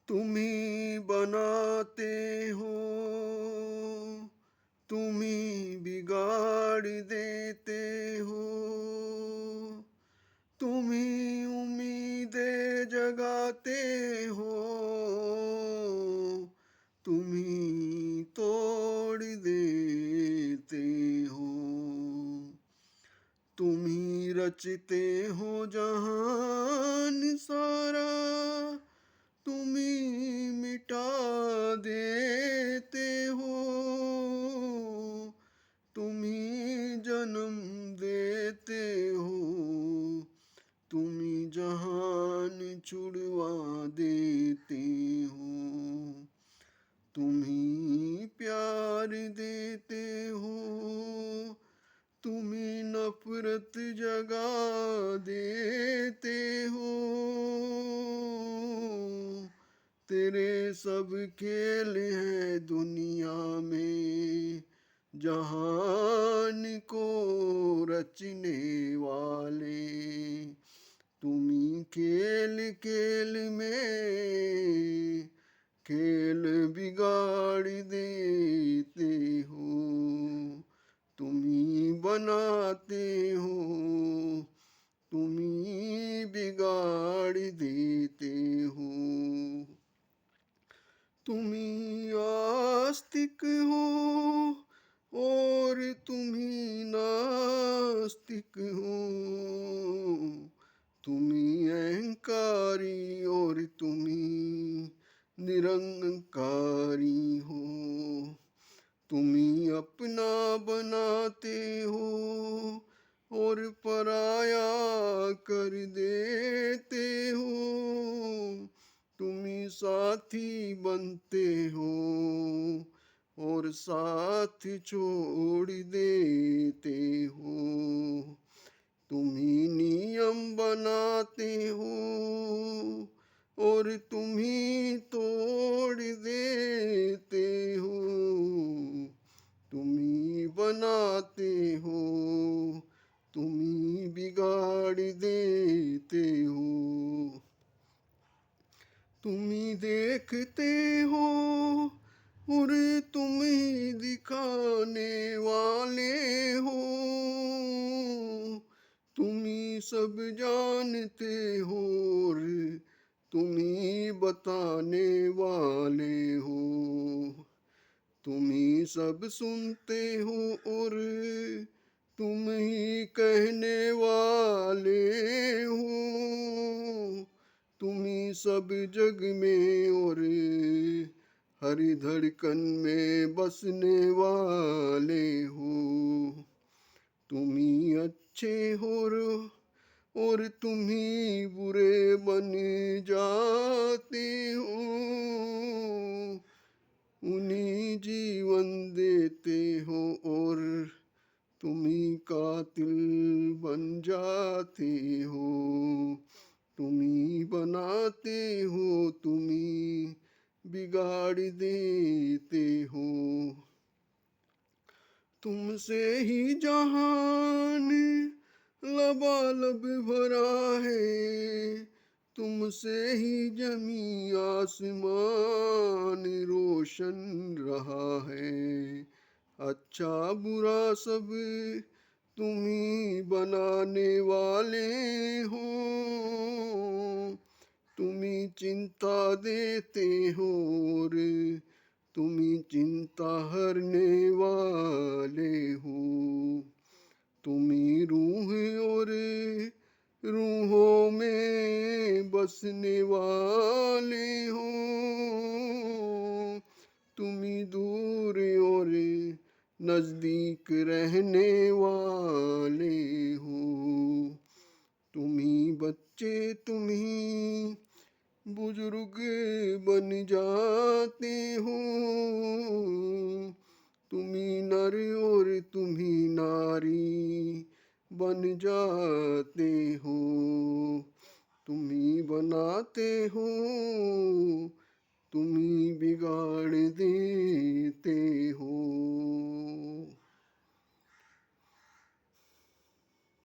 तुम्ही बनाते हो, तुम्ही बिगाड़ देते हो, तुम्ही उम्मीदें जगाते हो, तुम्ही तोड़ देते हो। तुम्ही रचते हो जहान सारा, तुम्ही मिटा देते हो, तुम्ही जन्म देते हो, तुम्ही जहान छुड़वा देते हो, तुम्ही प्यार देते हो, तुम्ही नफरत जगा देते हो। तेरे सब खेल हैं दुनिया में, जहान को रचने वाले। तुम्ही खेल खेल में खेल बिगाड़ देते हो, तुम्ही बनाते हो, तुम्ही बिगाड़ देते हो। तुम्ही आस्तिक हो और तुम्ही नास्तिक हो, तुम्ही अहंकारी और तुम्ही निरंकारी हो। तुम्ही अपना बनाते हो और पराया कर देते हो, तुम्ही साथी बनते हो और साथ छोड़ देते हो। तुम्ही नियम बनाते हो और तुम्ही तोड़ देते हो, तुम्ही बनाते हो, तुम्ही बिगाड़ देते हो। तुम्ही देखते हो और तुम ही दिखाने वाले हो, तुम्ही सब जानते हो और तुम्ही बताने वाले हो, तुम्ही सब सुनते हो और तुम ही कहने वाले हो, तुम्ही सब जग में और हर धड़कन में बसने वाले हो। तुम्ही अच्छे हो और तुम्ही बुरे बन जाते हो, उन्हीं जीवन देते हो और तुम्ही कातिल बन जाते हो। तुम्ही बनाते हो, तुम्ही बिगाड़ देते हो। तुमसे ही जहान लबालब भरा है, तुमसे ही जमी आसमान रोशन रहा है। अच्छा बुरा सब तुम्ही बनाने वाले हो, तुम्ही चिंता देते हो और तुम्ही चिंता हरने वाले हो। तुम्ही रूह और रूहों में बसने वाले हो, तुम्ही दूर और नजदीक रहने वाले हो। तुम्ही बच्चे तुम्ही बुजुर्ग बन जाते हो, तुम्ही नर और तुम्ही नारी बन जाते हो। तुम्ही बनाते हो, तुम्ही बिगाड़ देते हो।